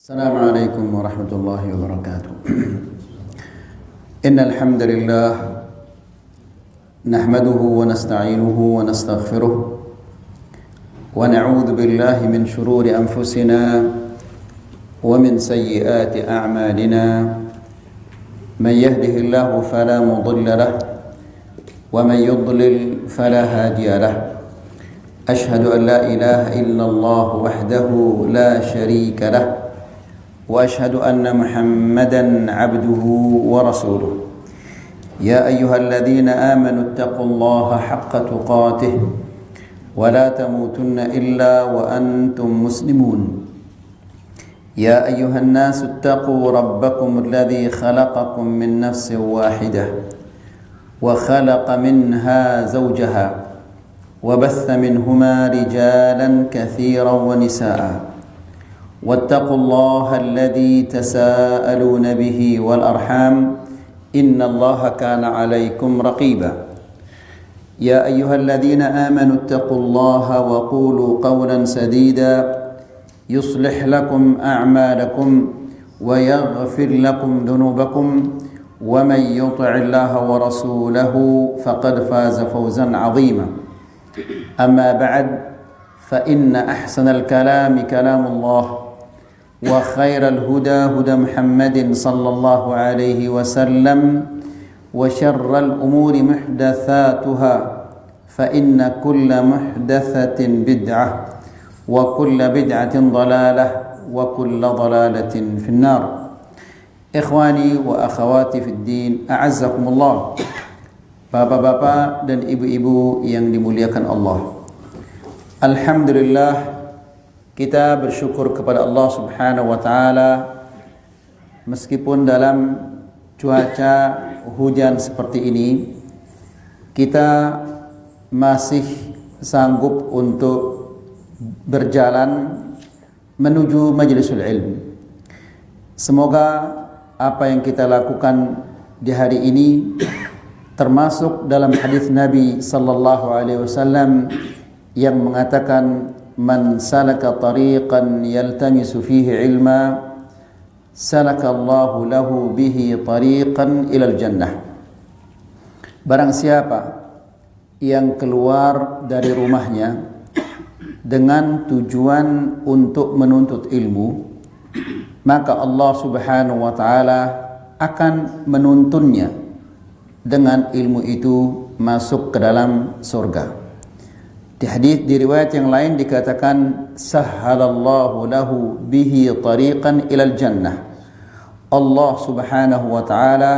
السلام عليكم ورحمة الله وبركاته. إن الحمد لله نحمده ونستعينه ونستغفره ونعوذ بالله من شرور أنفسنا ومن سيئات أعمالنا. من يهده الله فلا مضل له ومن يضلل فلا هادي له. أشهد أن لا إله إلا الله وحده لا شريك له وأشهد أن محمدًا عبده ورسوله. يا أيها الذين آمنوا اتقوا الله حق تقاته ولا تموتن إلا وأنتم مسلمون. يا أيها الناس اتقوا ربكم الذي خلقكم من نفس واحدة وخلق منها زوجها وبث منهما رجالًا كثيرًا ونساءً. واتقوا الله الذي تساءلون به والأرحام إن الله كان عليكم رقيبا. يا أيها الذين آمنوا اتقوا الله وقولوا قولا سديدا يصلح لكم أعمالكم ويغفر لكم ذنوبكم ومن يطع الله ورسوله فقد فاز فوزا عظيما. أما بعد فإن أحسن الكلام كلام الله وخير الهدى هدى محمد صلى الله عليه وسلم وشر الأمور محدثاتها فإن كل محدثة بدعة وكل بدعة ضلالة وكل ضلالة في النار. إخواني وأخواتي في الدين أعزكم الله. Bapak-bapak dan ibu-ibu yang dimuliakan Allah, alhamdulillah kita bersyukur kepada Allah Subhanahu wa taala meskipun dalam cuaca hujan seperti ini kita masih sanggup untuk berjalan menuju majlisul ilm. Semoga apa yang kita lakukan di hari ini termasuk dalam hadis Nabi sallallahu alaihi wasallam yang mengatakan man salaka tariqan yaltamisu fihi ilma salakallahu lahu bihi tariqan ilal jannah. Barang siapa yang keluar dari rumahnya dengan tujuan untuk menuntut ilmu, maka Allah Subhanahu wa taala akan menuntunnya dengan ilmu itu masuk ke dalam surga. Di hadis di riwayat yang lain dikatakan sahhalallahu lahu bihi tariqan ilal jannah. Allah Subhanahu wa taala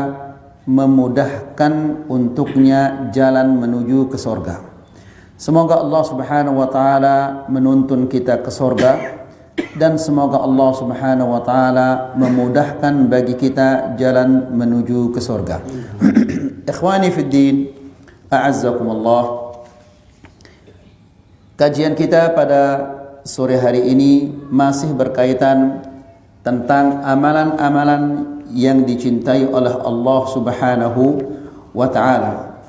memudahkan untuknya jalan menuju ke surga. Semoga Allah Subhanahu wa taala menuntun kita ke surga dan semoga Allah Subhanahu wa taala memudahkan bagi kita jalan menuju ke surga. Ikhwani fid din, a'azzakumullah. Kajian kita pada sore hari ini masih berkaitan tentang amalan-amalan yang dicintai oleh Allah Subhanahu wa taala.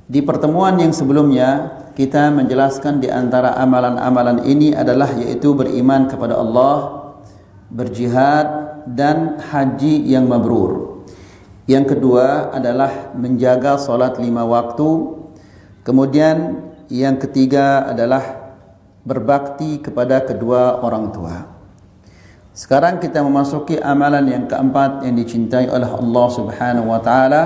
Di pertemuan yang sebelumnya kita menjelaskan di antara amalan-amalan ini adalah yaitu beriman kepada Allah, berjihad dan haji yang mabrur. Yang kedua adalah menjaga salat 5 waktu. Kemudian yang ketiga adalah berbakti kepada kedua orang tua. Sekarang kita memasuki amalan yang keempat yang dicintai oleh Allah Subhanahu wa taala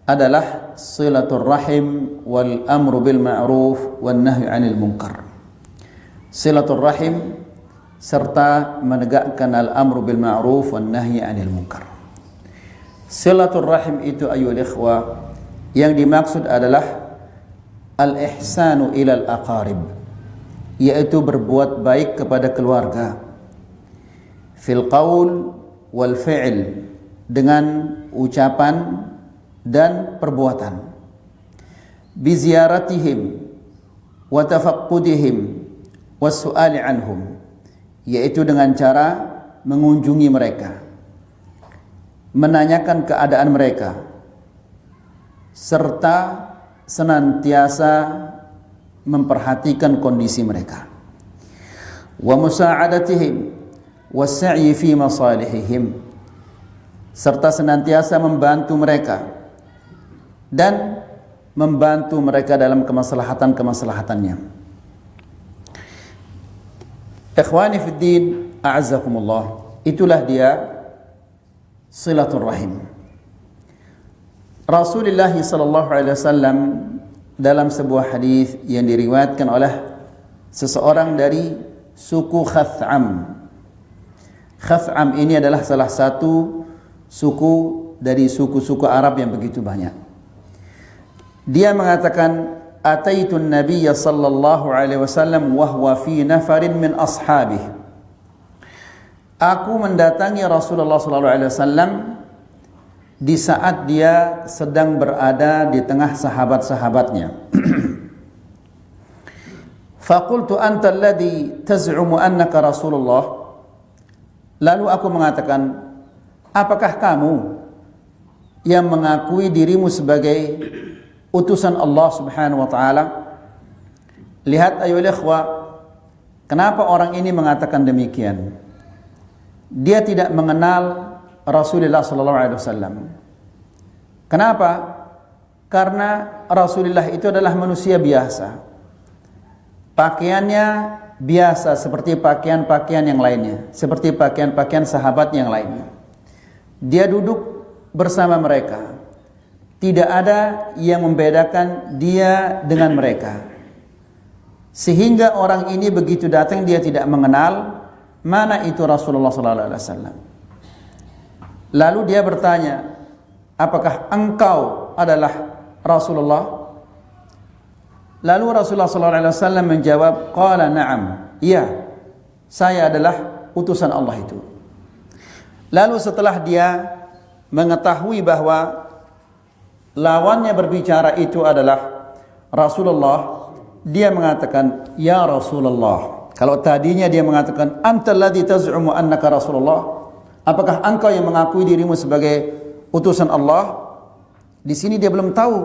adalah silatul rahim wal amru bil ma'ruf wan nahyi 'anil munkar. Silatul rahim serta menegakkan al amru bil ma'ruf wan nahyi 'anil munkar. Silatul rahim itu ayyuhal ikhwah yang dimaksud adalah al-ihsanu ilal aqarib, yaitu berbuat baik kepada keluarga, fil qaul wal fi'l, dengan ucapan dan perbuatan, bi ziyaratihim wa tafaqqudihim was su'ali anhum, yaitu dengan cara mengunjungi mereka, menanyakan keadaan mereka, serta senantiasa memperhatikan kondisi mereka. Wa musa'adatihim was-sa'yi fi masalihihim, serta senantiasa membantu mereka dan membantu mereka dalam kemaslahatan-kemaslahatannya. Ikhwani fid din, a'azzakumullah, itulah dia silaturrahim. Rasulullah sallallahu alaihi wasallam dalam sebuah hadis yang diriwayatkan oleh seseorang dari suku Khath'am. Khath'am ini adalah salah satu suku dari suku-suku Arab yang begitu banyak. Dia mengatakan, "Ataitun Nabiyya sallallahu alaihi wasallam wa huwa fi nafarin min ashabihi." Aku mendatangi Rasulullah sallallahu alaihi wasallam di saat dia sedang berada di tengah sahabat-sahabatnya. Faqultu anta alladhi taz'umu annaka Rasulullah. Lalu aku mengatakan, apakah kamu yang mengakui dirimu sebagai utusan Allah Subhanahu wa taala? Lihat ayolah ikhwah, kenapa orang ini mengatakan demikian? Dia tidak mengenal Rasulullah sallallahu alaihi wasallam. Kenapa? Karena Rasulullah itu adalah manusia biasa. Pakaiannya biasa seperti pakaian-pakaian yang lainnya, seperti pakaian-pakaian sahabat yang lainnya. Dia duduk bersama mereka. Tidak ada yang membedakan dia dengan mereka. Sehingga orang ini begitu datang dia tidak mengenal mana itu Rasulullah sallallahu alaihi wasallam. Lalu dia bertanya, apakah engkau adalah Rasulullah? Lalu Rasulullah sallallahu alaihi wasallam menjawab, qala na'am, iya, saya adalah utusan Allah itu. Lalu setelah dia mengetahui bahwa lawannya berbicara itu adalah Rasulullah, dia mengatakan, ya Rasulullah. Kalau tadinya dia mengatakan, antal ladzi taz'umu annaka Rasulullah, apakah engkau yang mengakui dirimu sebagai utusan Allah? Di sini dia belum tahu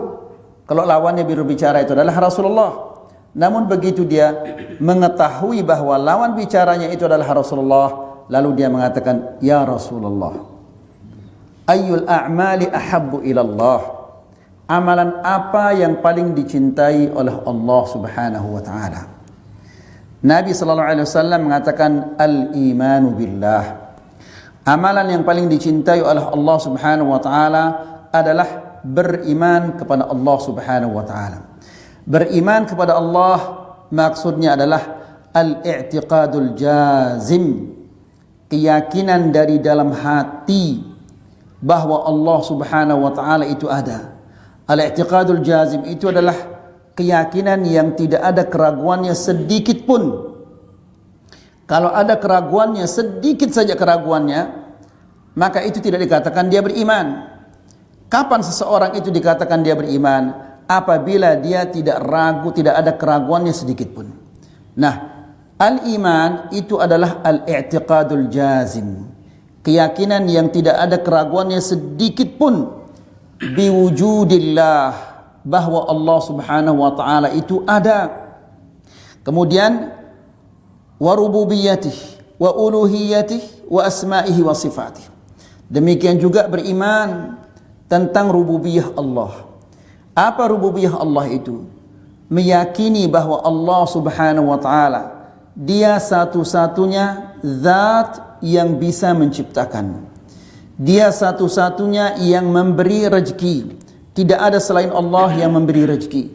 kalau lawannya berbicara itu adalah Rasulullah. Namun begitu dia mengetahui bahwa lawan bicaranya itu adalah Rasulullah, lalu dia mengatakan, ya Rasulullah, ayyul a'mali ahabbu ilallah, amalan apa yang paling dicintai oleh Allah Subhanahu wa taala? Nabi sallallahu alaihi wasallam mengatakan, al-imanu billah, amalan yang paling dicintai oleh Allah Subhanahu wa taala adalah beriman kepada Allah Subhanahu wa taala. Beriman kepada Allah maksudnya adalah al-i'tiqadul jazim, keyakinan dari dalam hati bahwa Allah Subhanahu wa taala itu ada. Al-i'tiqadul jazim itu adalah keyakinan yang tidak ada keraguannya sedikit pun. Kalau ada keraguannya, sedikit saja keraguannya, maka itu tidak dikatakan dia beriman. Kapan seseorang itu dikatakan dia beriman? Apabila dia tidak ragu, tidak ada keraguannya sedikit pun. Nah, al-iman itu adalah al-i'tiqadul jazim, keyakinan yang tidak ada keraguannya sedikit pun biwujudillah, bahwa Allah Subhanahu wa taala itu ada. Kemudian wa rububiyyatih wa uluhiyyatih wa asma'ihi wa sifatih. Demikian juga beriman tentang rububiyah Allah. Apa rububiyah Allah itu? Meyakini bahwa Allah Subhanahu wa taala dia satu-satunya zat yang bisa menciptakan. Dia satu-satunya yang memberi rezeki. Tidak ada selain Allah yang memberi rezeki.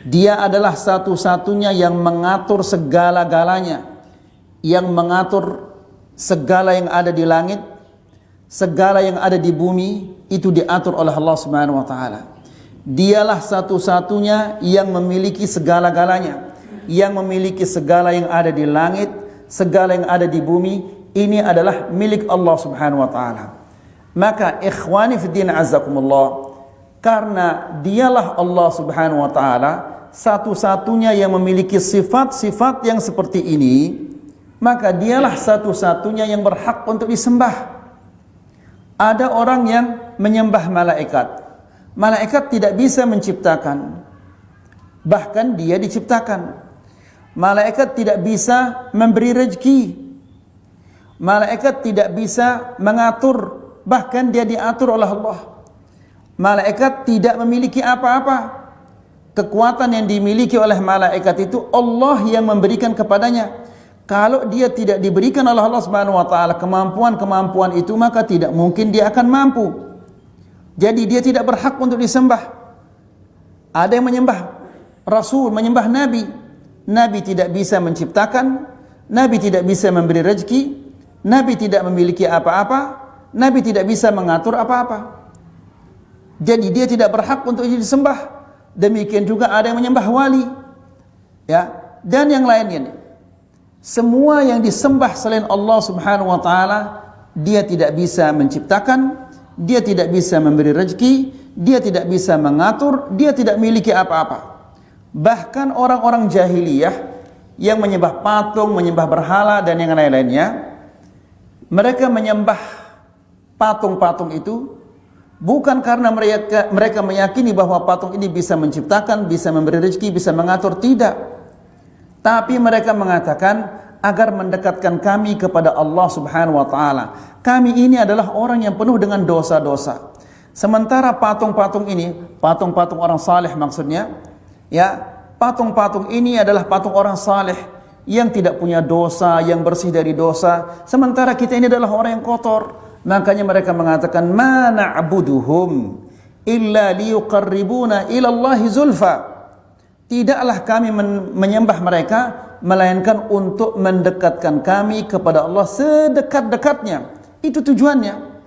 Dia adalah satu-satunya yang mengatur segala-galanya, yang mengatur segala yang ada di langit, segala yang ada di bumi, itu diatur oleh Allah Subhanahu wa taala. Dialah satu-satunya yang memiliki segala-galanya, yang memiliki segala yang ada di langit, segala yang ada di bumi, ini adalah milik Allah Subhanahu wa taala. Maka ikhwani fi din azzakumullah, karena dialah Allah Subhanahu wa taala satu-satunya yang memiliki sifat-sifat yang seperti ini, maka dialah satu-satunya yang berhak untuk disembah. Ada orang yang menyembah malaikat. Malaikat tidak bisa menciptakan, bahkan dia diciptakan. Malaikat tidak bisa memberi rezeki. Malaikat tidak bisa mengatur, bahkan dia diatur oleh Allah. Malaikat tidak memiliki apa-apa. Kekuatan yang dimiliki oleh malaikat itu Allah yang memberikan kepadanya. Kalau dia tidak diberikan oleh Allah Subhanahu wa taala kemampuan-kemampuan itu, maka tidak mungkin dia akan mampu. Jadi dia tidak berhak untuk disembah. Ada yang menyembah Rasul, menyembah Nabi. Nabi tidak bisa menciptakan, Nabi tidak bisa memberi rezeki, Nabi tidak memiliki apa-apa, Nabi tidak bisa mengatur apa-apa. Jadi dia tidak berhak untuk disembah. Demikian juga ada yang menyembah wali, ya, dan yang lainnya. Semua yang disembah selain Allah Subhanahu wa taala, dia tidak bisa menciptakan, dia tidak bisa memberi rezeki, dia tidak bisa mengatur, dia tidak memiliki apa-apa. Bahkan orang-orang jahiliyah yang menyembah patung, menyembah berhala dan yang lain-lainnya, mereka menyembah patung-patung itu bukan karena mereka meyakini bahwa patung ini bisa menciptakan, bisa memberi rezeki, bisa mengatur, tidak. Tapi mereka mengatakan agar mendekatkan kami kepada Allah Subhanahu wa taala. Kami ini adalah orang yang penuh dengan dosa-dosa. Sementara patung-patung ini, patung-patung orang saleh maksudnya, ya, patung-patung ini adalah patung orang saleh yang tidak punya dosa, yang bersih dari dosa. Sementara kita ini adalah orang yang kotor. Makanya mereka mengatakan, ma na'buduhum illa liyuqarribuna ila Allahi zulfa. Tidaklah kami menyembah mereka melainkan untuk mendekatkan kami kepada Allah sedekat-dekatnya. Itu tujuannya.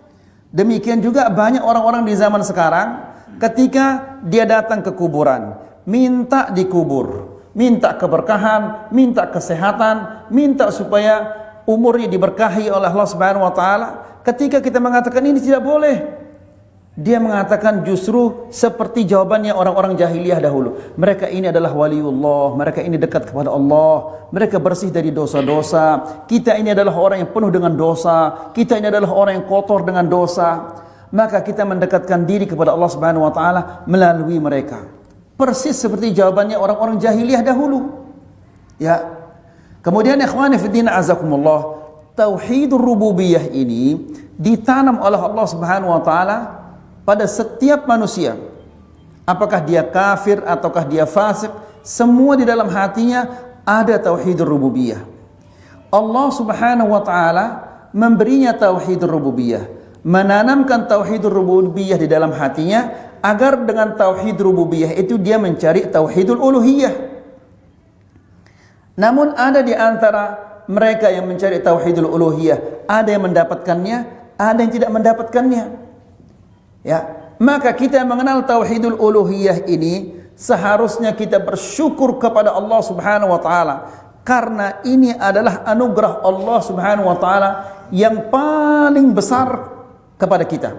Demikian juga banyak orang-orang di zaman sekarang, ketika dia datang ke kuburan, minta dikubur, minta keberkahan, minta kesehatan, minta supaya umurnya diberkahi oleh Allah Subhanahu wa taala. Ketika kita mengatakan ini tidak boleh, dia mengatakan justru seperti jawabannya orang-orang jahiliyah dahulu. Mereka ini adalah waliullah, mereka ini dekat kepada Allah, mereka bersih dari dosa-dosa. Kita ini adalah orang yang penuh dengan dosa, kita ini adalah orang yang kotor dengan dosa. Maka kita mendekatkan diri kepada Allah Subhanahu wa taala melalui mereka. Persis seperti jawabannya orang-orang jahiliyah dahulu. Ya. Kemudian ikhwani fiddin azakumullah, tauhidur rububiyah ini ditanam oleh Allah Subhanahu wa taala pada setiap manusia. Apakah dia kafir ataukah dia fasik, semua di dalam hatinya ada tauhidur rububiyah. Allah Subhanahu wa taala memberinya tauhidur rububiyah, menanamkan tauhidur rububiyah di dalam hatinya agar dengan tauhid rububiyah itu dia mencari tauhidul uluhiyah. Namun ada di antara mereka yang mencari tauhidul uluhiyah, ada yang mendapatkannya, ada yang tidak mendapatkannya. Ya, maka kita mengenal tauhidul uluhiyah ini seharusnya kita bersyukur kepada Allah Subhanahu wa taala, karena ini adalah anugerah Allah Subhanahu wa taala yang paling besar kepada kita.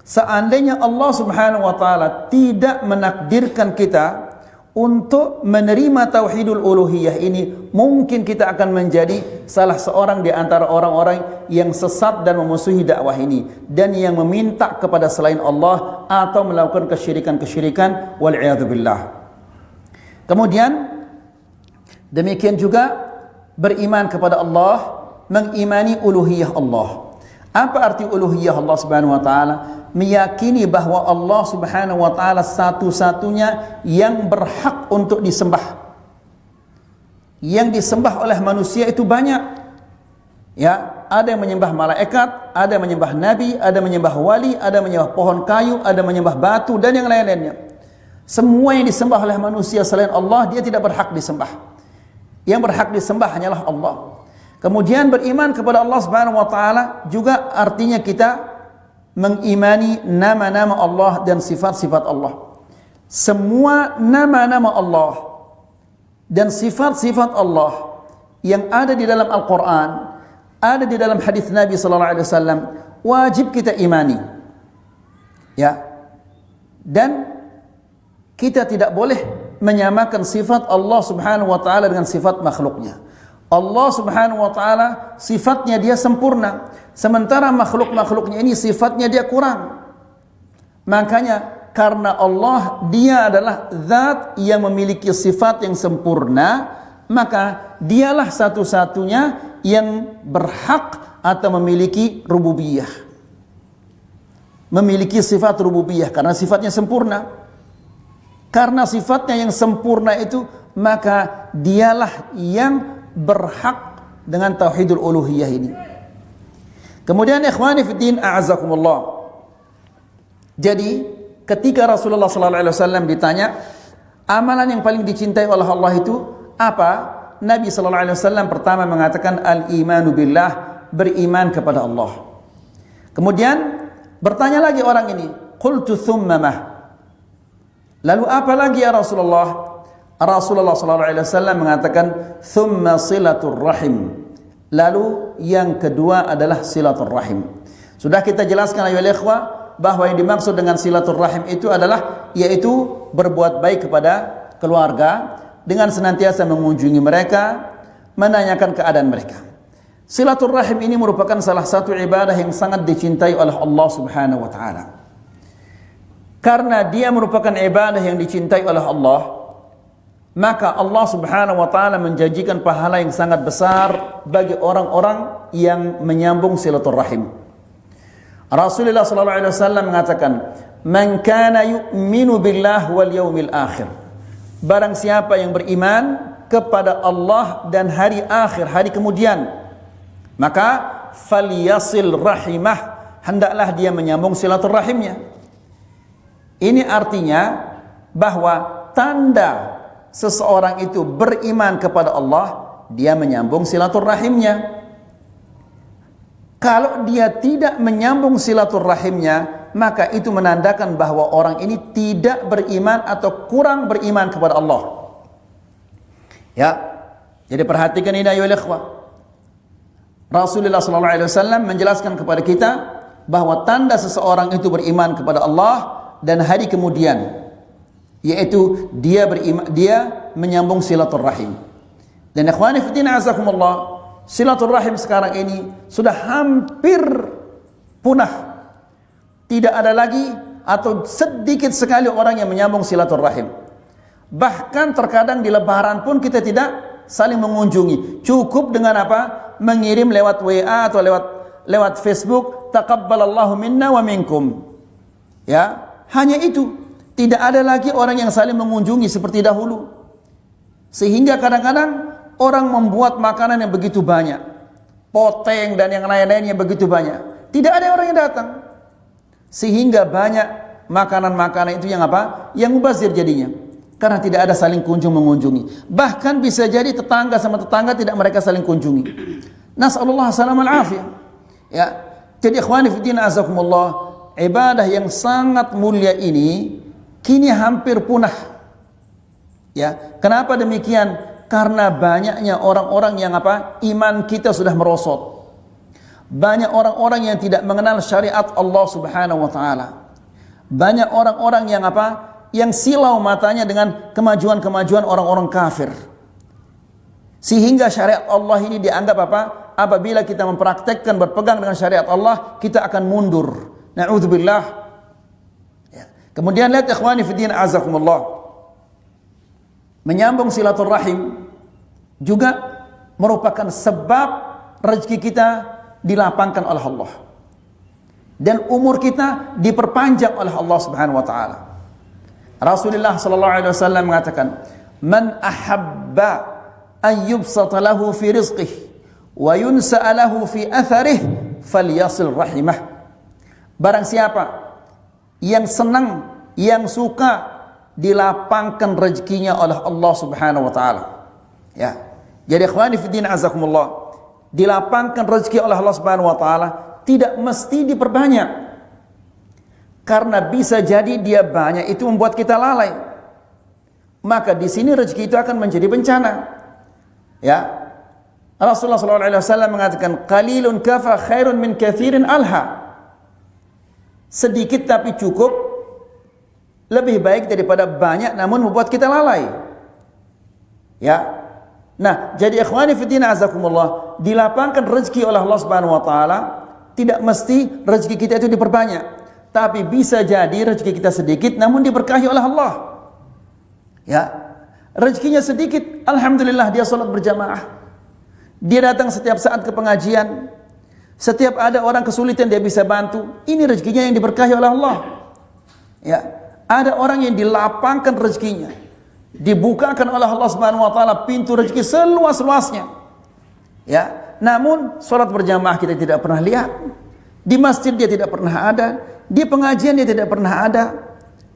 Seandainya Allah Subhanahu wa taala tidak menakdirkan kita untuk menerima tauhidul uluhiyah ini, mungkin kita akan menjadi salah seorang di antara orang-orang yang sesat dan memusuhi dakwah ini, dan yang meminta kepada selain Allah atau melakukan kesyirikan-kesyirikan wal'iyadzubillah. Kemudian demikian juga beriman kepada Allah, mengimani uluhiyah Allah. Apa arti uluhiyah Allah Subhanahu wa taala? Meyakini bahwa Allah Subhanahu wa taala satu-satunya yang berhak untuk disembah. Yang disembah oleh manusia itu banyak. Ya, ada yang menyembah malaikat, ada yang menyembah nabi, ada yang menyembah wali, ada yang menyembah pohon kayu, ada yang menyembah batu dan yang lain-lainnya. Semua yang disembah oleh manusia selain Allah, dia tidak berhak disembah. Yang berhak disembah hanyalah Allah. Kemudian beriman kepada Allah Subhanahu wa taala juga artinya kita mengimani nama-nama Allah dan sifat-sifat Allah. Semua nama-nama Allah dan sifat-sifat Allah yang ada di dalam Al-Quran, ada di dalam hadis Nabi sallallahu alaihi wasallam, wajib kita imani. Ya. Dan kita tidak boleh menyamakan sifat Allah Subhanahu wa taala dengan sifat makhluknya. Allah Subhanahu wa taala sifatnya dia sempurna, sementara makhluk-makhluknya ini sifatnya dia kurang. Makanya karena Allah dia adalah zat yang memiliki sifat yang sempurna, maka dialah satu-satunya yang berhak atau memiliki rububiyah, memiliki sifat rububiyah karena sifatnya sempurna. Karena sifatnya yang sempurna itu, maka dialah yang berhak dengan tauhidul uluhiyah ini. Kemudian ikhwani fiddin a'azakumullah. Jadi ketika Rasulullah sallallahu alaihi wasallam ditanya amalan yang paling dicintai oleh Allah itu apa? Nabi sallallahu alaihi wasallam pertama mengatakan al-imanu billah, beriman kepada Allah. Kemudian bertanya lagi orang ini, qultu thumma mah? Lalu apa lagi ya Rasulullah? Rasulullah sallallahu alaihi wasallam mengatakan thumma silatur rahim. Lalu yang kedua adalah silatur rahim. Sudah kita jelaskan ayolah ikhwah bahwa yang dimaksud dengan silatur rahim itu adalah yaitu berbuat baik kepada keluarga dengan senantiasa mengunjungi mereka, menanyakan keadaan mereka. Silatur rahim ini merupakan salah satu ibadah yang sangat dicintai oleh Allah Subhanahu wa taala. Karena dia merupakan ibadah yang dicintai oleh Allah, maka Allah Subhanahu wa taala menjanjikan pahala yang sangat besar bagi orang-orang yang menyambung silaturahim. Rasulullah sallallahu alaihi wasallam mengatakan, "Man kana yu'minu billah wal yaumil akhir." Barang siapa yang beriman kepada Allah dan hari akhir, hari kemudian, maka falyasil rahimah, hendaklah dia menyambung silaturahimnya. Ini artinya bahwa tanda seseorang itu beriman kepada Allah, dia menyambung silaturahimnya. Kalau dia tidak menyambung silaturahimnya, maka itu menandakan bahwa orang ini tidak beriman atau kurang beriman kepada Allah. Ya, jadi perhatikan ini ayolah ikhwah. Rasulullah SAW menjelaskan kepada kita bahwa tanda seseorang itu beriman kepada Allah dan hari kemudian, yaitu dia beriman, dia menyambung silaturahim. Dan ikhwani fillah azakumullah, silaturahim sekarang ini sudah hampir punah. Tidak ada lagi atau sedikit sekali orang yang menyambung silaturahim. Bahkan terkadang di lebaran pun kita tidak saling mengunjungi. Cukup dengan apa? Mengirim lewat WA atau lewat Facebook, taqabbalallahu minna wa minkum. Ya, hanya itu. Tidak ada lagi orang yang saling mengunjungi seperti dahulu. Sehingga kadang-kadang orang membuat makanan yang begitu banyak, poteng dan yang lain-lainnya begitu banyak, tidak ada orang yang datang. Sehingga banyak makanan-makanan itu yang apa? Yang mubazir jadinya. Karena tidak ada saling kunjung mengunjungi. Bahkan bisa jadi tetangga sama tetangga tidak mereka saling kunjungi. Nas'alullah salamul afiyah. Ya. Jadi ikhwani fillah azakumullah, ibadah yang sangat mulia ini kini hampir punah. Ya, kenapa demikian? Karena banyaknya orang-orang yang apa? Iman kita sudah merosot. Banyak orang-orang yang tidak mengenal syariat Allah Subhanahu wa taala. Banyak orang-orang yang apa? Yang silau matanya dengan kemajuan-kemajuan orang-orang kafir. Sehingga syariat Allah ini dianggap apa? Apabila kita mempraktekkan berpegang dengan syariat Allah, kita akan mundur. Na'udzubillah. Ya. Kemudian lihat ikhwani fiddin azakumullah. Menyambung silaturahim juga merupakan sebab rezeki kita dilapangkan oleh Allah. Dan umur kita diperpanjang oleh Allah Subhanahu wa taala. Rasulullah sallallahu alaihi wasallam mengatakan, "Man ahabba an yubsata lahu fi rizqihi wa yunsa'a lahu fi atharihi falyasil rahimah." Barang siapa yang senang, yang suka dilapangkan rezekinya oleh Allah Subhanahu wa taala. Ya. Jadi ikhwani fiddin azakumullah, dilapangkan rezeki oleh Allah Subhanahu wa taala tidak mesti diperbanyak. Karena bisa jadi dia banyak itu membuat kita lalai. Maka di sini rezeki itu akan menjadi bencana. Ya. Rasulullah SAW mengatakan, "Qalilun kafa khairun min kathirin alha." Sedikit tapi cukup lebih baik daripada banyak namun membuat kita lalai. Ya. Nah, jadi ikhwani fillah azakumullah, dilapangkan rezeki oleh Allah Subhanahu wa taala tidak mesti rezeki kita itu diperbanyak. Tapi bisa jadi rezeki kita sedikit namun diberkahi oleh Allah. Ya. Rezekinya sedikit, alhamdulillah dia salat berjamaah. Dia datang setiap saat ke pengajian. Setiap ada orang kesulitan dia bisa bantu. Ini rezekinya yang diberkahi oleh Allah. Ya, ada orang yang dilapangkan rezekinya, dibukakan oleh Allah Subhanahu wa taala pintu rezeki seluas-luasnya. Ya, namun salat berjamaah kita tidak pernah lihat. Di masjid dia tidak pernah ada, di pengajian dia tidak pernah ada.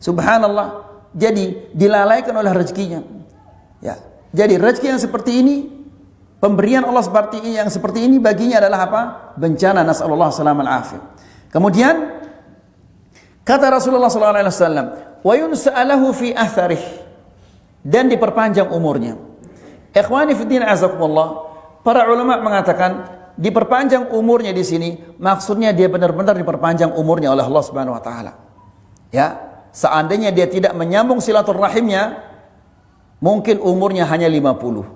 Subhanallah. Jadi dilalaikan oleh rezekinya. Ya. Jadi rezeki yang seperti ini, pemberian Allah seperti ini, yang seperti ini baginya adalah apa? Bencana. Nasallallahu salamal afiyah. Kemudian kata Rasulullah sallallahu alaihi wasallam, "Wa yunsa'alahu fi atharih." Dan diperpanjang umurnya. Ikhwani fi din azakumullah, para ulama mengatakan diperpanjang umurnya di sini maksudnya dia benar-benar diperpanjang umurnya oleh Allah Subhanahu wa taala. Ya, seandainya dia tidak menyambung silaturahimnya, mungkin umurnya hanya 50.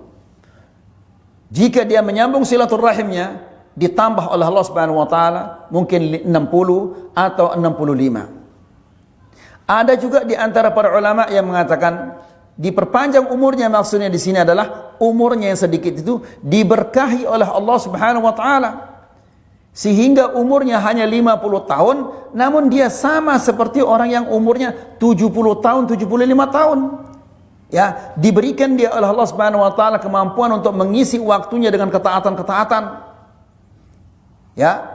Jika dia menyambung silaturahimnya, ditambah oleh Allah Subhanahu wa taala mungkin 60 atau 65. Ada juga di antara para ulama yang mengatakan diperpanjang umurnya maksudnya di sini adalah umurnya yang sedikit itu diberkahi oleh Allah Subhanahu wa taala sehingga umurnya hanya 50 tahun namun dia sama seperti orang yang umurnya 70 tahun, 75 tahun. Ya, diberikan dia oleh Allah Subhanahu wa taala kemampuan untuk mengisi waktunya dengan ketaatan-ketaatan. Ya.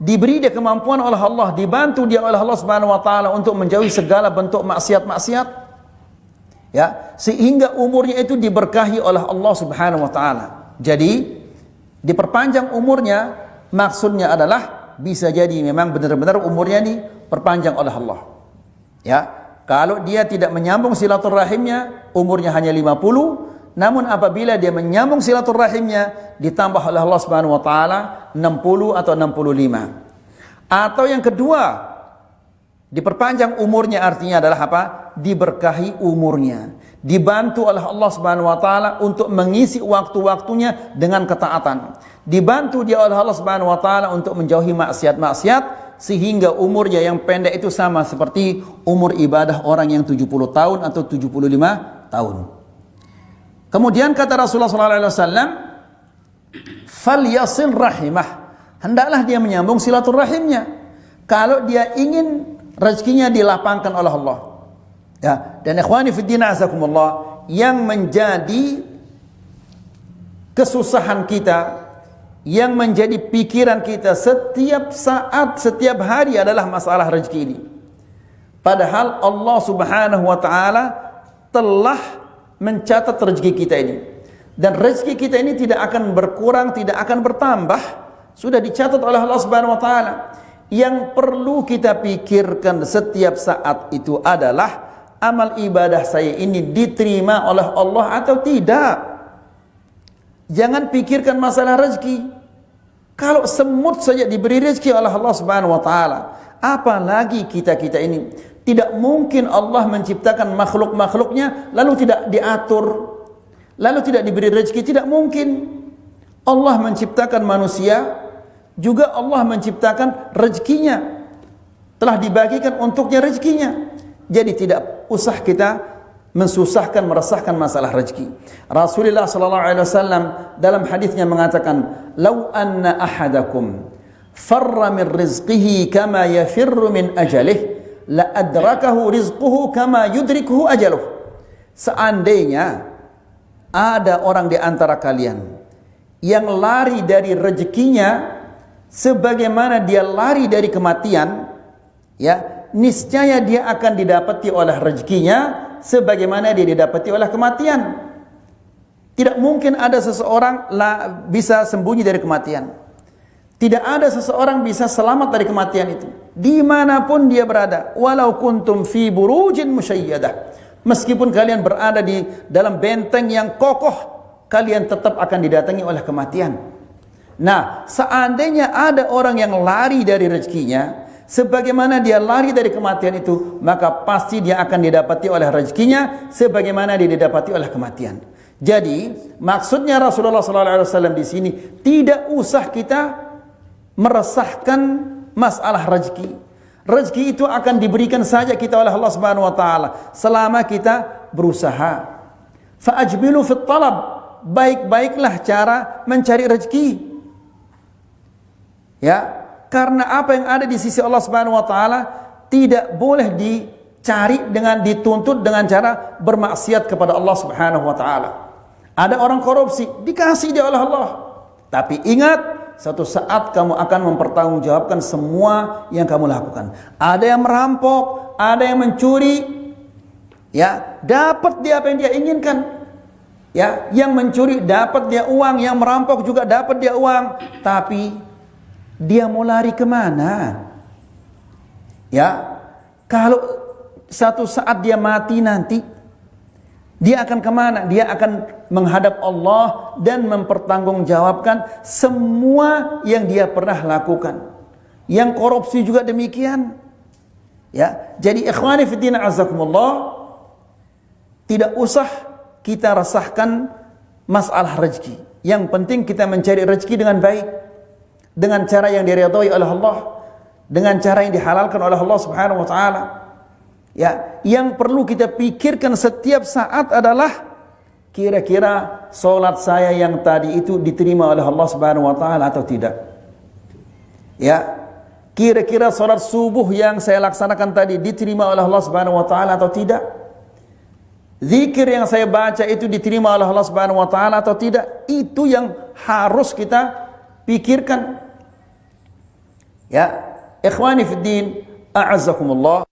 Diberi dia kemampuan oleh Allah, dibantu dia oleh Allah Subhanahu wa taala untuk menjauhi segala bentuk maksiat-maksiat. Ya, sehingga umurnya itu diberkahi oleh Allah Subhanahu wa taala. Jadi diperpanjang umurnya maksudnya adalah bisa jadi memang benar-benar umurnya ini perpanjang oleh Allah. Ya, kalau dia tidak menyambung silaturahimnya umurnya hanya 50, namun apabila dia menyambung silaturahimnya ditambah oleh Allah Subhanahu wa taala 60 atau 65. Atau yang kedua, diperpanjang umurnya artinya adalah apa? Diberkahi umurnya, dibantu oleh Allah Subhanahu wa taala untuk mengisi waktu-waktunya dengan ketaatan, dibantu dia oleh Allah Subhanahu wa taala untuk menjauhi maksiat-maksiat sehingga umurnya yang pendek itu sama seperti umur ibadah orang yang 70 tahun atau 75 tahun. Kemudian kata Rasulullah sallallahu alaihi wasallam, "Falyasil rahimah." Hendaklah dia menyambung silaturahimnya. Kalau dia ingin rezekinya dilapangkan oleh Allah. Ya, dan ikhwani fi din azakumullah, yang menjadi kesusahan kita, yang menjadi pikiran kita setiap saat, setiap hari adalah masalah rezeki ini. Padahal Allah Subhanahu wa taala telah mencatat rezeki kita ini. Dan rezeki kita ini tidak akan berkurang, tidak akan bertambah. Sudah dicatat oleh Allah Subhanahu wa taala. Yang perlu kita pikirkan setiap saat itu adalah amal ibadah saya ini diterima oleh Allah atau tidak. Jangan pikirkan masalah rezeki. Kalau semut saja diberi rezeki oleh Allah Subhanahu wa taala, apalagi kita-kita ini. Tidak mungkin Allah menciptakan makhluk-makhluknya lalu tidak diatur, lalu tidak diberi rezeki, tidak mungkin. Allah menciptakan manusia, juga Allah menciptakan rezekinya, telah dibagikan untuknya rezekinya. Jadi tidak usah kita mensusahkan, meresahkan masalah rezeki. Rasulullah sallallahu alaihi wasallam dalam hadisnya mengatakan, "Lau anna ahadakum farra min rizqihi kama yafirru min ajalih, la adrakahu rizquhu kama yudrikuhu ajaluh." Seandainya ada orang di antara kalian yang lari dari rezekinya sebagaimana dia lari dari kematian, ya, niscaya dia akan didapati oleh rezekinya sebagaimana dia didapati oleh kematian. Tidak mungkin ada seseorang bisa sembunyi dari kematian. Tidak ada seseorang bisa selamat dari kematian itu, dimanapun dia berada. Walau kuntum fi burujin musyayyadah, meskipun kalian berada di dalam benteng yang kokoh, kalian tetap akan didatangi oleh kematian. Nah, seandainya ada orang yang lari dari rezekinya sebagaimana dia lari dari kematian itu, maka pasti dia akan didapati oleh rezekinya sebagaimana dia didapati oleh kematian. Jadi, maksudnya Rasulullah SAW di sini tidak usah kita meresahkan masalah rezeki. Rezeki itu akan diberikan saja kita oleh Allah Subhanahu wa taala selama kita berusaha. Fa'ajbilu fit talab, baik-baiklah cara mencari rezeki. Ya, karena apa yang ada di sisi Allah Subhanahu wa taala tidak boleh dicari dengan dituntut dengan cara bermaksiat kepada Allah Subhanahu wa taala. Ada orang korupsi, dikasih dia oleh Allah. Tapi ingat, satu saat kamu akan mempertanggungjawabkan semua yang kamu lakukan. Ada yang merampok, ada yang mencuri, ya, dapat dia apa yang dia inginkan. Ya, yang mencuri dapat dia uang, yang merampok juga dapat dia uang, tapi dia mau lari kemana? Ya, kalau satu saat dia mati nanti, dia akan kemana? Dia akan menghadap Allah dan mempertanggungjawabkan semua yang dia pernah lakukan. Yang korupsi juga demikian. Ya, jadi ikhwani fiddin azakumullah, tidak usah kita resahkan masalah rezeki. Yang penting kita mencari rezeki dengan baik, dengan cara yang diridhai oleh Allah, dengan cara yang dihalalkan oleh Allah Subhanahu wa taala. Ya, yang perlu kita pikirkan setiap saat adalah kira-kira salat saya yang tadi itu diterima oleh Allah Subhanahu wa taala atau tidak. Ya, kira-kira salat subuh yang saya laksanakan tadi diterima oleh Allah Subhanahu wa taala atau tidak? Zikir yang saya baca itu diterima oleh Allah Subhanahu wa taala atau tidak? Itu yang harus kita pikirkan. Ya, ikhwani fid din, a'azzakumullah.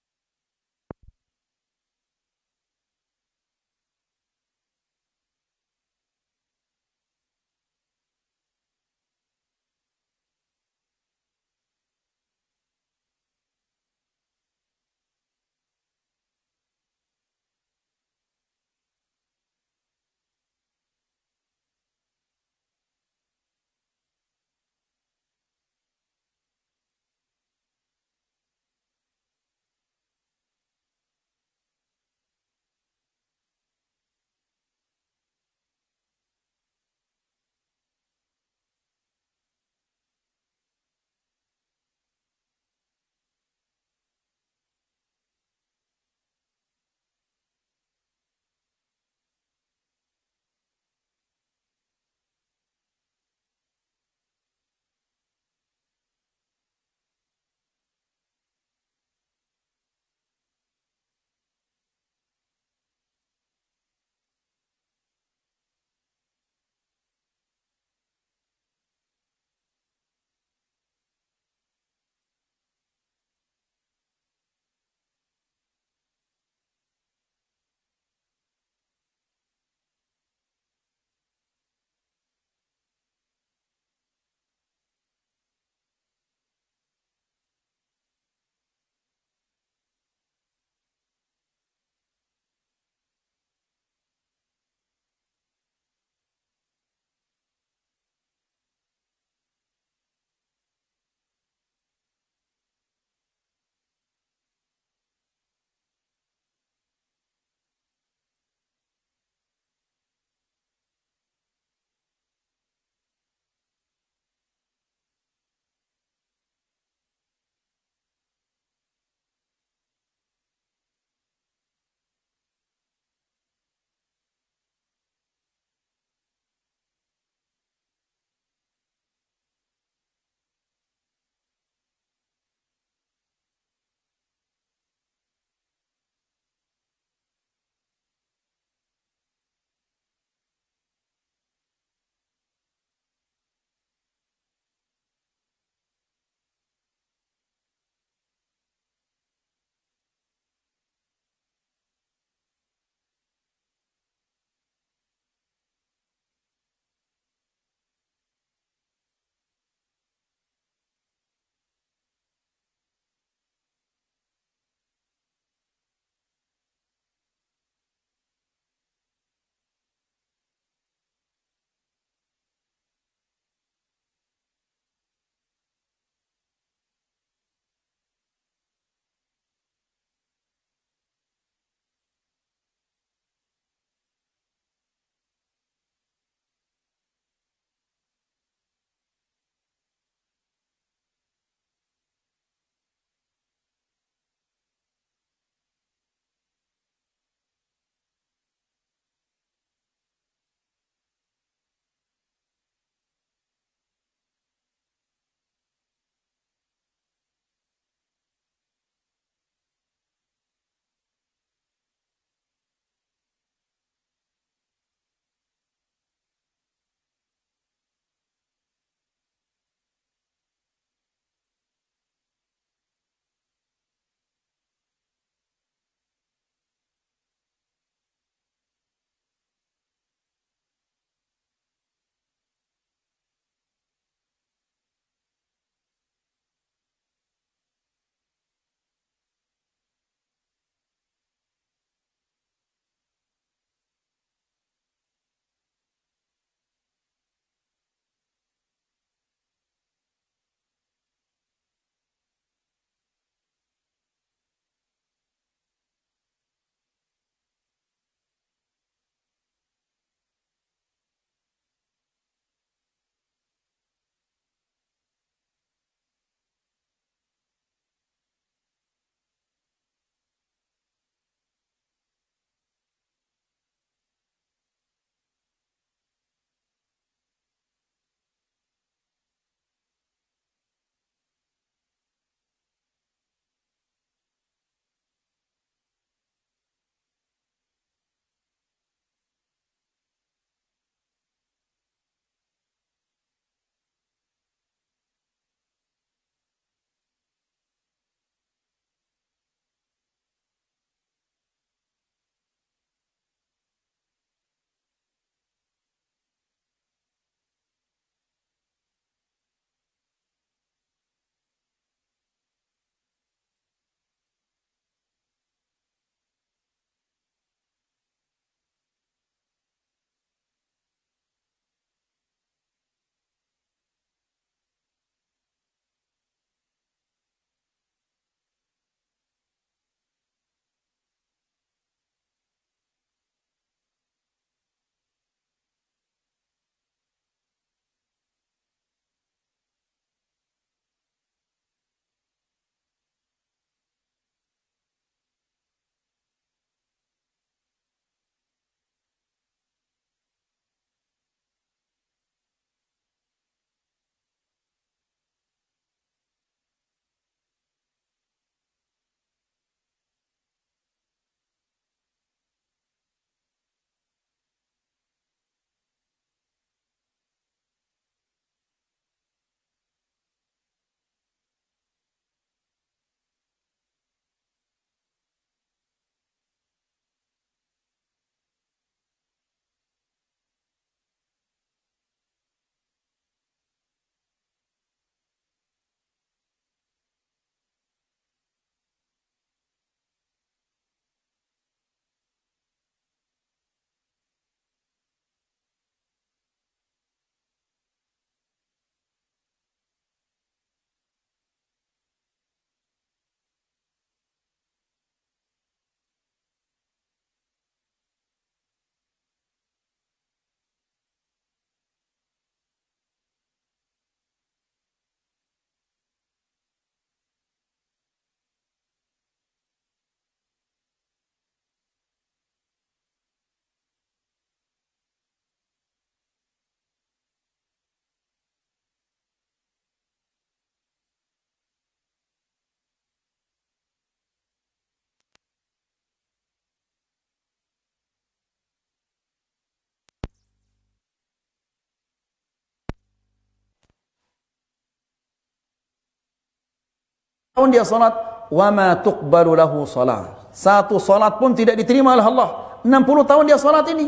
tahun dia salat, wa ma tuqbalu lahu salat. Satu salat pun tidak diterima oleh Allah. 60 tahun dia salat ini.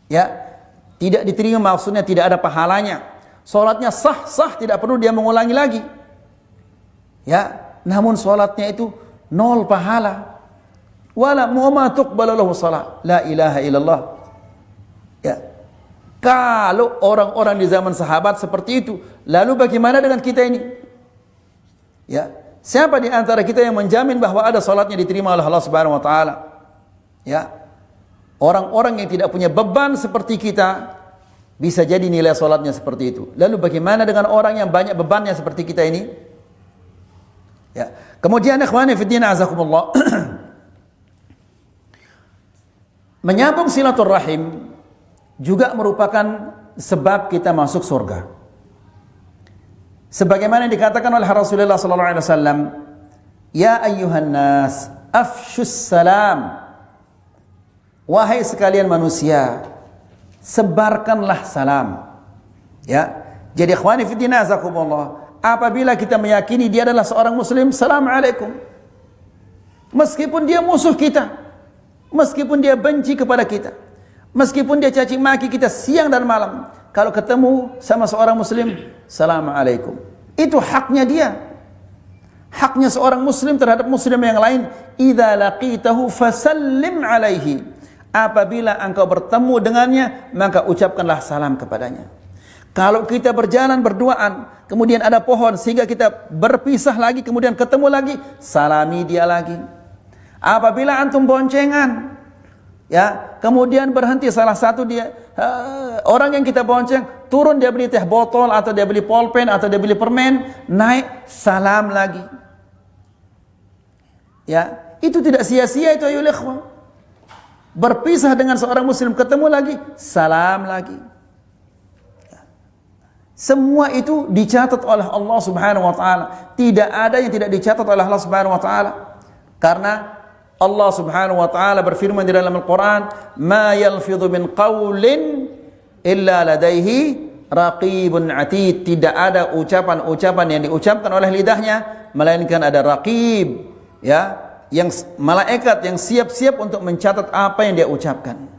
Ya, tidak diterima maksudnya tidak ada pahalanya. Salatnya sah, tidak perlu dia mengulangi lagi. Ya, namun salatnya itu nol pahala. Wala ma tuqbalu lahu salat. La ilaha illallah. Ya. Kalau orang-orang di zaman sahabat seperti itu, lalu bagaimana dengan kita ini? Ya, siapa di antara kita yang menjamin bahwa ada salatnya diterima oleh Allah Subhanahu wa taala? Ya. Orang-orang yang tidak punya beban seperti kita bisa jadi nilai salatnya seperti itu. Lalu bagaimana dengan orang yang banyak bebannya seperti kita ini? Ya. Kemudian ikhwani fi din azakumullah. Menyambung silaturahim juga merupakan sebab kita masuk surga. Sebagaimana dikatakan oleh Rasulullah sallallahu alaihi wasallam, "Ya ayyuhan nas, afshus salam." Wahai sekalian manusia, sebarkanlah salam. Ya. Jadi ikhwani fi din azakumullah, apabila kita meyakini dia adalah seorang muslim, assalamualaikum. Meskipun dia musuh kita, meskipun dia benci kepada kita, meskipun dia caci maki kita siang dan malam, kalau ketemu sama seorang muslim, assalamualaikum. Itu haknya dia. Haknya seorang muslim terhadap muslim yang lain, idza laqitahu fasallim alaihi. Apabila engkau bertemu dengannya, maka ucapkanlah salam kepadanya. Kalau kita berjalan berduaan, kemudian ada pohon sehingga kita berpisah lagi, kemudian ketemu lagi, salami dia lagi. Apabila antum boncengan, ya, kemudian berhenti salah satu dia orang yang kita bonceng, turun dia beli teh botol atau dia beli pulpen atau dia beli permen, naik salam lagi. Ya, itu tidak sia-sia itu ayo ikhwah. Berpisah dengan seorang muslim, ketemu lagi, salam lagi. Semua itu dicatat oleh Allah Subhanahu wa taala. Tidak ada yang tidak dicatat oleh Allah Subhanahu wa taala. Karena Allah Subhanahu wa taala berfirman di dalam Al-Qur'an, "Ma yalfidhu min qaulin illa ladaihi raqibun atid." Tidak ada ucapan-ucapan yang diucapkan oleh lidahnya melainkan ada raqib, ya, yang malaikat yang siap-siap untuk mencatat apa yang dia ucapkan.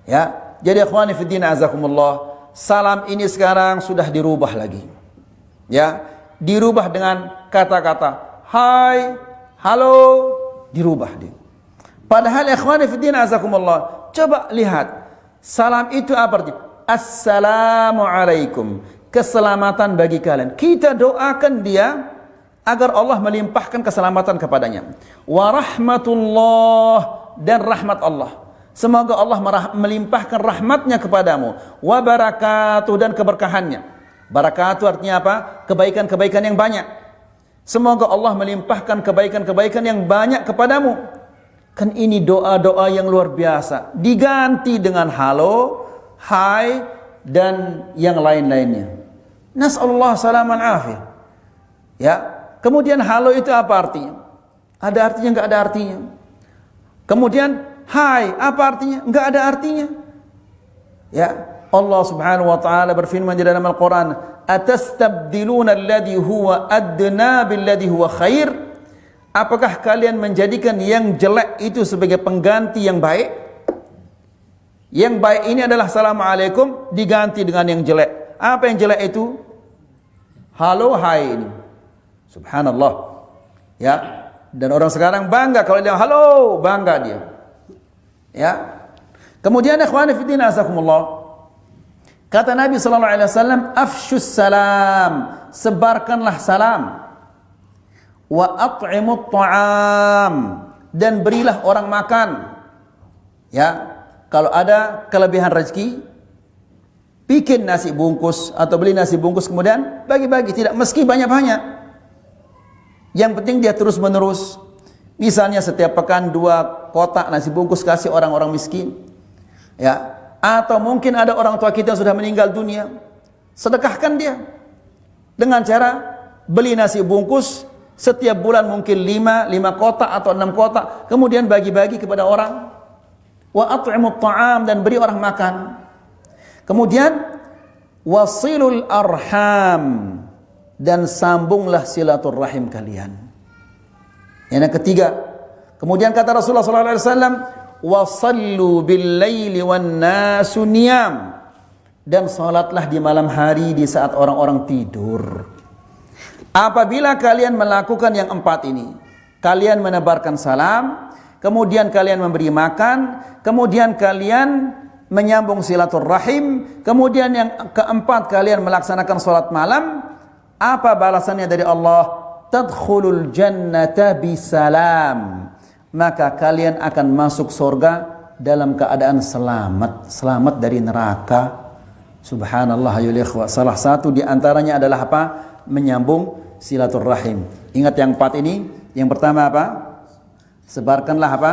Ya, jadi ikhwani fi din azakumullah, salam ini sekarang sudah dirubah lagi. Ya, dirubah dengan kata-kata hai, halo, dirubah dia. Padahal ikhwani fi din azakumullah, coba lihat, salam itu apa artinya? Assalamu alaikum, keselamatan bagi kalian. Kita doakan dia agar Allah melimpahkan keselamatan kepadanya. Wa rahmatullah, dan rahmat Allah. Semoga Allah melimpahkan rahmatnya kepadamu. Wa barakatuh, dan keberkahannya. Barakatuh artinya apa? Kebaikan-kebaikan yang banyak. Semoga Allah melimpahkan kebaikan-kebaikan yang banyak kepadamu. Kan ini doa-doa yang luar biasa. Diganti dengan halo, hai, dan yang lain-lainnya. Nas'alullah salaman afiyah. Ya. Kemudian halo itu apa artinya? Ada artinya, enggak ada artinya. Kemudian hai, apa artinya? Enggak ada artinya. Ya, Allah Subhanahu wa taala berfirman di dalam Al-Qur'an, "Atastabdiluna alladhi huwa adna billadhi huwa khair?" Apakah kalian menjadikan yang jelek itu sebagai pengganti yang baik? Yang baik ini adalah assalamualaikum diganti dengan yang jelek. Apa yang jelek itu? Halo, hai ini. Subhanallah. Ya, dan orang sekarang bangga kalau dia halo, bangga dia. Ya. Kemudian ikhwani fi din azakumullah, kata Nabi sallallahu alaihi wasallam, afshus salam, sebarkanlah salam. Wa at'imut ta'am, dan berilah orang makan. Ya, kalau ada kelebihan rezeki, bikin nasi bungkus atau beli nasi bungkus kemudian bagi-bagi, tidak meski banyak-banyak. Yang penting dia terus menerus. Misalnya setiap pekan 2 kotak nasi bungkus kasih orang-orang miskin. Ya, atau mungkin ada orang tua kita yang sudah meninggal dunia, sedekahkan dia dengan cara beli nasi bungkus setiap bulan mungkin 5 kotak atau 6 kotak, kemudian bagi-bagi kepada orang. Wa at'imut ta'am, dan beri orang makan. Kemudian wasilul arham, dan sambunglah silaturrahim kalian. Yang ketiga, kemudian kata Rasulullah sallallahu alaihi wasallam, "Wasallu bil-laili wan-nasu niyam." Dan salatlah di malam hari di saat orang-orang tidur. Apabila kalian melakukan yang empat ini, kalian menebarkan salam, kemudian kalian memberi makan, kemudian kalian menyambung silaturrahim, kemudian yang keempat kalian melaksanakan salat malam, apa balasannya dari Allah? Tadkhulul jannata bisalam. Maka kalian akan masuk surga dalam keadaan selamat dari neraka. Subhanallah ya ikhwah. Salah satu di antaranya adalah apa? Menyambung silaturrahim. Ingat yang empat ini. Yang pertama apa? Sebarkanlah apa?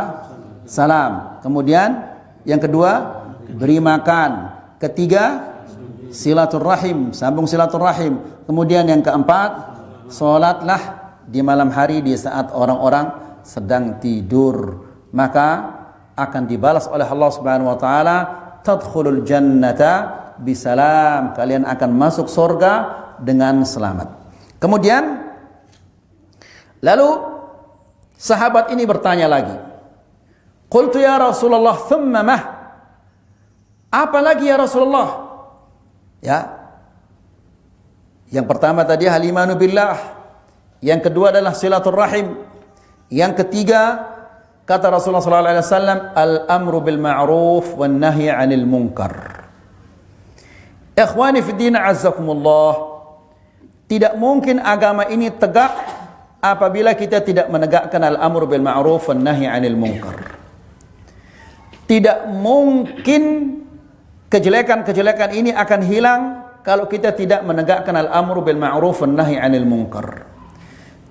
Salam. Kemudian yang kedua, beri makan. Ketiga, silaturrahim, sambung silaturrahim. Kemudian yang keempat, salatlah di malam hari di saat orang-orang sedang tidur. Maka akan dibalas oleh Allah Subhanahu wa taala, tadkhulul jannata bisalam. Kalian akan masuk surga dengan selamat. Kemudian lalu sahabat ini bertanya lagi. Qultu ya Rasulullah, thumma mah? Apa lagi ya Rasulullah? Ya. Yang pertama tadi halimanu billah. Yang kedua adalah silaturrahim. Yang ketiga kata Rasulullah sallallahu alaihi wasallam, al-amru bil ma'ruf wan nahyi 'anil munkar. Ikhwani fi din azzakumullah, tidak mungkin agama ini tegak apabila kita tidak menegakkan al-amru bil ma'ruf wan nahyi 'anil munkar. Tidak mungkin kejelekan-kejelekan ini akan hilang kalau kita tidak menegakkan al-amru bil ma'ruf wan nahyi 'anil munkar.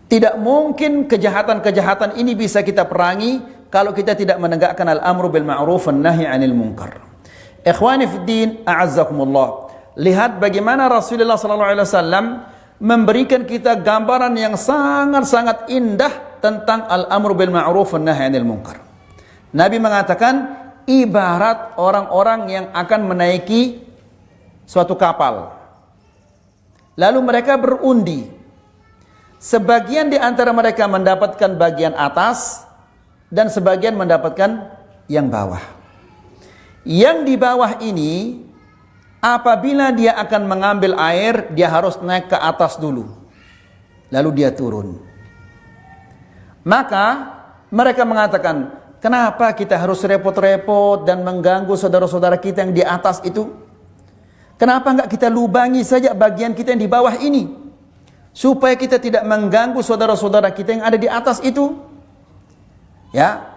Tidak mungkin kejahatan-kejahatan ini bisa kita perangi kalau kita tidak menegakkan al-amru bil ma'ruf wan nahyi 'anil munkar. Ikhwani fid din, a'azzakumullah. Lihat bagaimana Rasulullah sallallahu alaihi wasallam memberikan kita gambaran yang sangat-sangat indah tentang al-amru bil ma'ruf wan nahyi 'anil munkar. Nabi mengatakan ibarat orang-orang yang akan menaiki suatu kapal. Lalu mereka berundi. Sebagian di antara mereka mendapatkan bagian atas dan sebagian mendapatkan yang bawah. Yang di bawah ini apabila dia akan mengambil air, dia harus naik ke atas dulu. Lalu dia turun. Maka mereka mengatakan, kenapa kita harus repot-repot dan mengganggu saudara-saudara kita yang di atas itu? Kenapa enggak kita lubangi saja bagian kita yang di bawah ini? Supaya kita tidak mengganggu saudara-saudara kita yang ada di atas itu. Ya.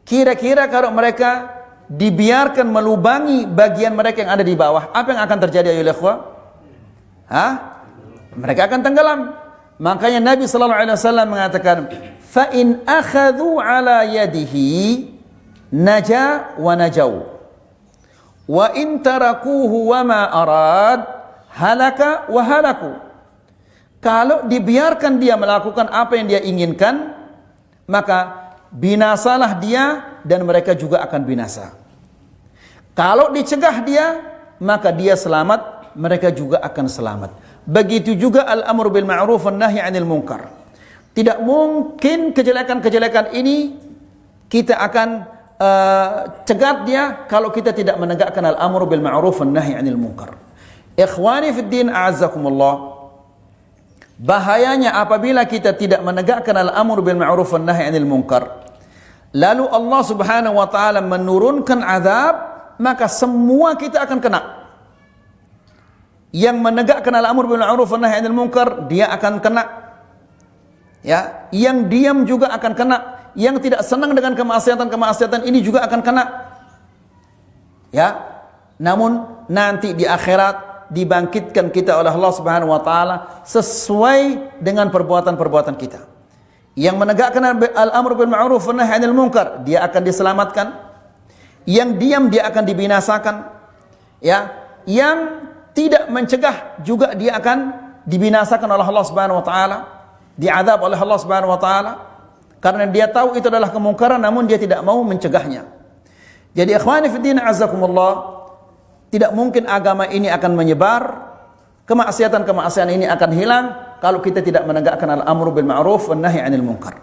Kira-kira kalau mereka dibiarkan melubangi bagian mereka yang ada di bawah, apa yang akan terjadi ya ikhwah? Mereka akan tenggelam. Makanya Nabi sallallahu alaihi wasallam mengatakan, "Fa in akhadhu ala yadihi naja wa najau. Wa in tarakuhu wa ma arad halaka wa halaku." Kalau dibiarkan dia melakukan apa yang dia inginkan, maka binasalah dia dan mereka juga akan binasa. Kalau dicegah dia, maka dia selamat, mereka juga akan selamat. Begitu juga al-amru bil ma'ruf wan nahyi 'anil munkar. Tidak mungkin kejelekan-kejelekan ini kita akan cegat dia kalau kita tidak menegakkan al-amru bil ma'ruf wan nahyi 'anil munkar. Ikhwani fid din, a'azzakumullah. Bahayanya apabila kita tidak menegakkan al-amru bil ma'ruf wan nahyi 'anil munkar, lalu Allah Subhanahu wa taala menurunkan azab, maka semua kita akan kena. Yang menegakkan al-amru bil ma'ruf wan nahyi 'anil munkar, dia akan kena. Ya, yang diam juga akan kena. Yang tidak senang dengan kemaksiatan-kemaksiatan ini juga akan kena. Ya. Namun nanti di akhirat dibangkitkan kita oleh Allah Subhanahu wa taala sesuai dengan perbuatan-perbuatan kita. Yang menegakkan al-amru bil ma'ruf wan nahyi 'anil munkar, dia akan diselamatkan. Yang diam dia akan dibinasakan. Ya, yang tidak mencegah juga dia akan dibinasakan oleh Allah Subhanahu wa taala, diazab oleh Allah Subhanahu wa taala karena dia tahu itu adalah kemungkaran namun dia tidak mau mencegahnya. Jadi ikhwani fi din azakumullah, tidak mungkin agama ini akan menyebar Kemaksiatan ini akan hilang kalau kita tidak menegakkan al-amru bil ma'ruf wan nahi 'anil munkar.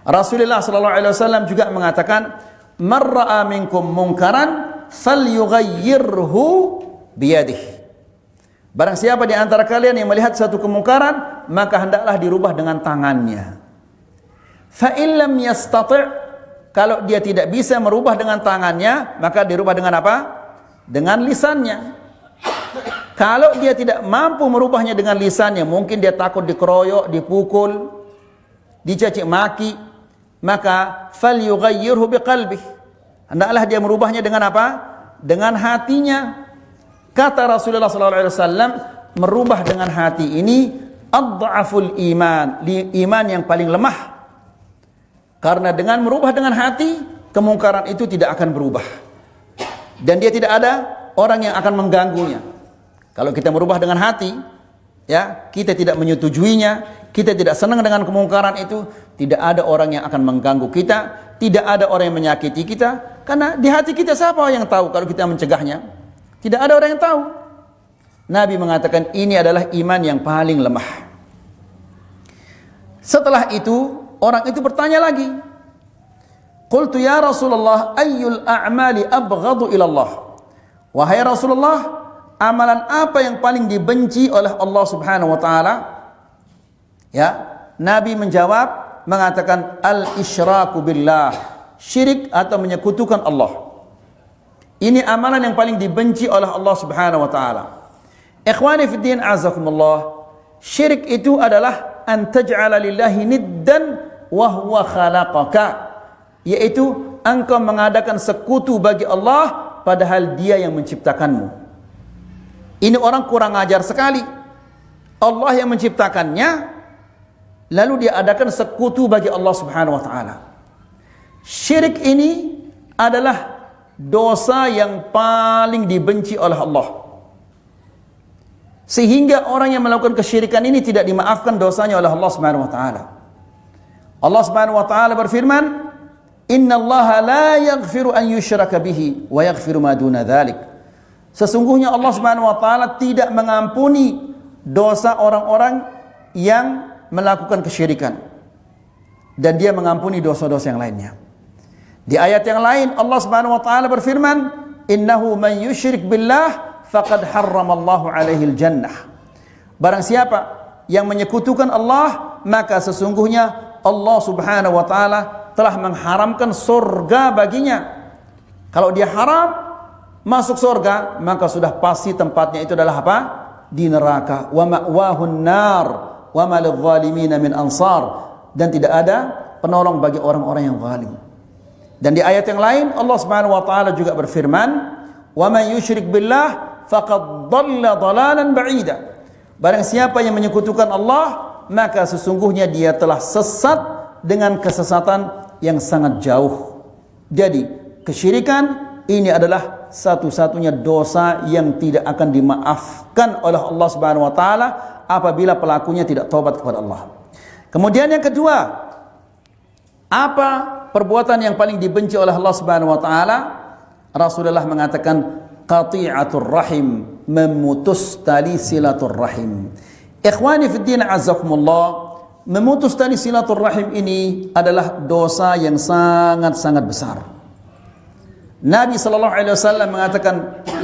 Rasulullah sallallahu alaihi wasallam juga mengatakan, "Man ra'a minkum munkaran falyughayyirhu biyadihi." Barang siapa di antara kalian yang melihat satu kemungkaran, maka hendaklah dirubah dengan tangannya. Fa in lam yastati', kalau dia tidak bisa merubah dengan tangannya, maka dirubah dengan apa? Dengan lisannya. Kalau dia tidak mampu merubahnya dengan lisannya, mungkin dia takut dikeroyok, dipukul, dicaci maki, maka falyughayyirhu biqalbihi. Hendaklah dia merubahnya dengan apa? Dengan hatinya. Kata Rasulullah SAW, merubah dengan hati ini adhaful iman, iman yang paling lemah. Karena dengan merubah dengan hati, kemungkaran itu tidak akan berubah. Dan dia tidak ada orang yang akan mengganggunya. Kalau kita merubah dengan hati, ya, kita tidak menyetujuinya, kita tidak senang dengan kemungkaran itu, tidak ada orang yang akan mengganggu kita, tidak ada orang yang menyakiti kita, karena di hati kita siapa yang tahu kalau kita mencegahnya? Tidak ada orang yang tahu. Nabi mengatakan ini adalah iman yang paling lemah. Setelah itu, orang itu bertanya lagi. Qultu ya Rasulullah, ayyul a'mali abghadu ila Allah? Wahai Rasulullah, amalan apa yang paling dibenci oleh Allah Subhanahu wa taala? Ya, Nabi menjawab mengatakan al-isyraku billah, syirik atau menyekutukan Allah. Ini amalan yang paling dibenci oleh Allah Subhanahu wa taala. Ikhwani fi din azakumullah, syirik itu adalah an taj'ala lillahi niddan wa huwa khalaqaka, yaitu engkau mengadakan sekutu bagi Allah padahal Dia yang menciptakanmu. Ini orang kurang ajar sekali. Allah yang menciptakannya, lalu dia adakan sekutu bagi Allah Subhanahu wa taala. Syirik ini adalah dosa yang paling dibenci oleh Allah. Sehingga orang yang melakukan kesyirikan ini tidak dimaafkan dosanya oleh Allah Subhanahu wa taala. Allah Subhanahu wa taala berfirman, "Innallaha la yaghfiru an yushraka bihi wa yaghfiru ma duna dzalik." Sesungguhnya Allah Subhanahu wa taala tidak mengampuni dosa orang-orang yang melakukan kesyirikan, dan Dia mengampuni dosa-dosa yang lainnya. Di ayat yang lain Allah Subhanahu wa taala berfirman, "Innahu man yusyrik billah faqad harramallahu alaihi al-jannah." Barang siapa yang menyekutukan Allah, maka sesungguhnya Allah Subhanahu wa taala telah mengharamkan surga baginya. Kalau dia haram masuk surga, maka sudah pasti tempatnya itu adalah apa? Di neraka. Wa ma'wahun nar wa ma lidh-dhalimin min ansar, dan tidak ada penolong bagi orang-orang yang zalim. Dan di ayat yang lain Allah Subhanahu wa taala juga berfirman, "Wa man yusyrik billah faqad dhalla dhalalan ba'ida." Barang siapa yang menyekutukan Allah, maka sesungguhnya dia telah sesat dengan kesesatan yang sangat jauh. Jadi, kesyirikan ini adalah satu-satunya dosa yang tidak akan dimaafkan oleh Allah Subhanahu wa taala apabila pelakunya tidak taubat kepada Allah. Kemudian yang kedua, apa perbuatan yang paling dibenci oleh Allah Subhanahu wa taala? Rasulullah mengatakan qati'atur rahim, memutus tali silaturrahim. Ikhwani fi din azzakumullah, memutus tali silaturrahim ini adalah dosa yang sangat-sangat besar. Nabi sallallahu alaihi wasallam mengatakan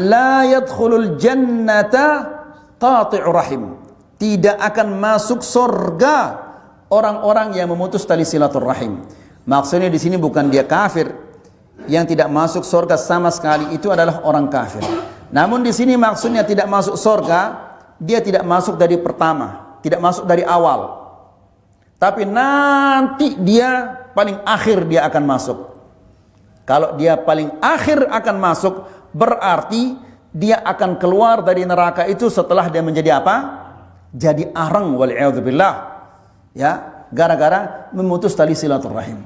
la yadkhulul jannata qati'ur rahim. Tidak akan masuk surga orang-orang yang memutus tali silaturrahim. Maksudnya di sini bukan dia kafir. Yang tidak masuk surga sama sekali itu adalah orang kafir. Namun di sini maksudnya tidak masuk surga, dia tidak masuk dari pertama, tidak masuk dari awal. Tapi nanti dia paling akhir dia akan masuk. Kalau dia paling akhir akan masuk, berarti dia akan keluar dari neraka itu setelah dia menjadi apa? Jadi arang, wal'iyadzubillah. Ya, gara-gara memutus tali silaturrahim.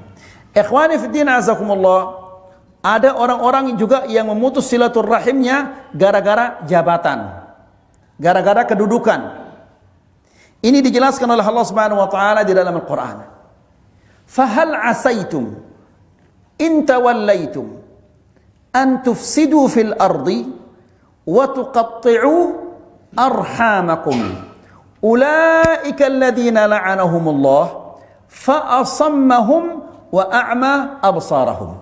Ikhwani fi din azakumullah, ada orang-orang juga yang memutus silaturrahimnya gara-gara jabatan, gara-gara kedudukan. Ini dijelaskan oleh Allah Subhanahu wa taala di dalam Al-Qur'an. Fahal asaitum in tawallaitum an tufsidu fil ardi wa tuqatti'u arhamakum ulaika alladhina la'anahumullah fa asammahum wa a'ma absarahum.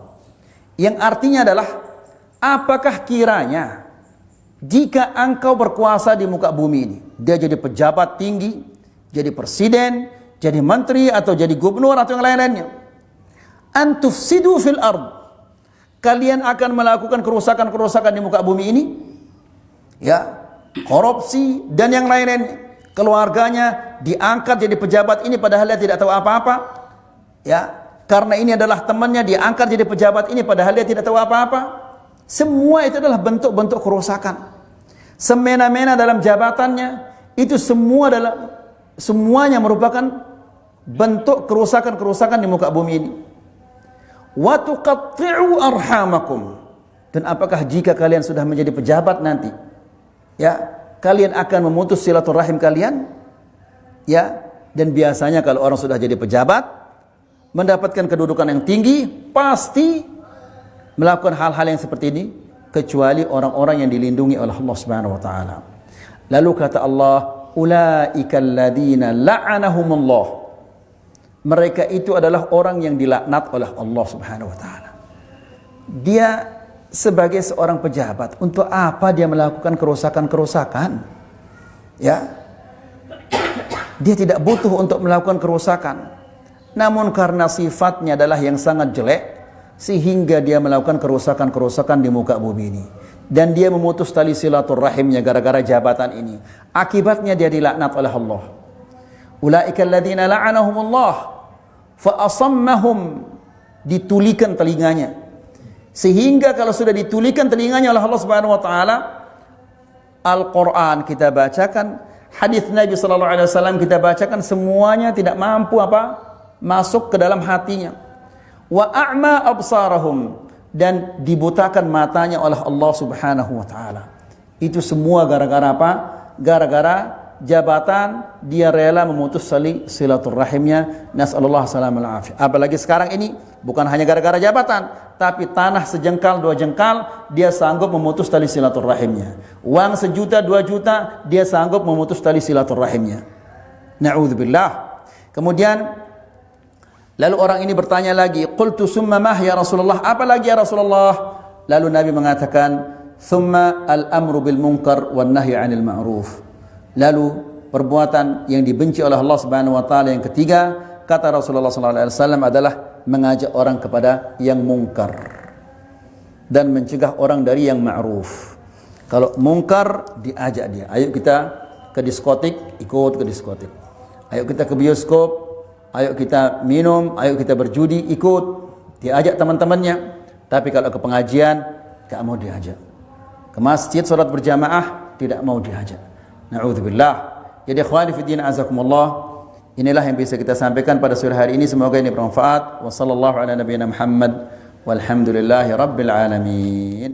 Yang artinya adalah, apakah kiranya jika engkau berkuasa di muka bumi ini, dia jadi pejabat tinggi, jadi presiden, jadi menteri, atau jadi gubernur, atau yang lain-lainnya, antufsidu fil ard, kalian akan melakukan kerusakan-kerusakan di muka bumi ini, ya, korupsi dan yang lain-lainnya, keluarganya diangkat jadi pejabat ini padahal dia tidak tahu apa-apa, ya, karena ini adalah temannya diangkat jadi pejabat ini padahal dia tidak tahu apa-apa. Semua itu adalah bentuk-bentuk kerusakan. Semena-mena dalam jabatannya, itu semuanya merupakan bentuk kerusakan-kerusakan di muka bumi ini. Wa tuqatti'u arhamakum, dan apakah jika kalian sudah menjadi pejabat nanti, ya, kalian akan memutus silaturahim kalian, ya. Dan biasanya kalau orang sudah jadi pejabat, mendapatkan kedudukan yang tinggi, pasti melakukan hal-hal yang seperti ini, kecuali orang-orang yang dilindungi oleh Allah Subhanahu wa taala. Lalu kata Allah, ulaikal ladzina la'anahumullah, mereka itu adalah orang yang dilaknat oleh Allah Subhanahu wa taala. Dia sebagai seorang pejabat, untuk apa dia melakukan kerusakan-kerusakan? Ya. Dia tidak butuh untuk melakukan kerusakan. Namun karena sifatnya adalah yang sangat jelek, sehingga dia melakukan kerusakan-kerusakan di muka bumi ini. Dan dia memutus tali silaturahimnya gara-gara jabatan ini. Akibatnya dia dilaknat oleh Allah. Ulaika alladzina la'anahumullah fa asammahum, ditulikan telinganya. Sehingga kalau sudah ditulikan telinganya oleh Allah Subhanahu wa taala, Al-Qur'an kita bacakan, hadis Nabi sallallahu alaihi wasallam kita bacakan, semuanya tidak mampu masuk ke dalam hatinya. Wa a'ma absarahum, dan dibutakan matanya oleh Allah Subhanahu wa taala. Itu semua gara-gara apa? Gara-gara jabatan, dia rela memutus silaturahimnya. Nasallallahu salam al afiyah. Apalagi sekarang ini bukan hanya gara-gara jabatan, tapi tanah sejengkal 2 jengkal dia sanggup memutus tali silaturahimnya. Uang 1 juta 2 juta dia sanggup memutus tali silaturahimnya. Na'udzubillah. Kemudian lalu orang ini bertanya lagi, qultu summa mah ya Rasulullah, apa lagi ya Rasulullah? Lalu Nabi mengatakan, summa al-amru bil munkar wan nahyi 'anil ma'ruf. Lalu perbuatan yang dibenci oleh Allah Subhanahu wa taala yang ketiga, kata Rasulullah sallallahu alaihi wasallam, adalah mengajak orang kepada yang mungkar dan mencegah orang dari yang ma'ruf. Kalau mungkar, diajak dia, ayo kita ke diskotik, ikut ke diskotik. Ayo kita ke bioskop, ayo kita minum, ayo kita berjudi, ikut. Diajak teman-temannya. Tapi kalau ke pengajian, tidak mau diajak. Ke masjid salat berjamaah, tidak mau diajak. Na'udzubillah. Jadi ikhwani fi din azakumullah, inilah yang bisa kita sampaikan pada sore hari ini. Semoga ini bermanfaat. Wa sallallahu ala nabiyyina Muhammad walhamdulillahi rabbil alamin.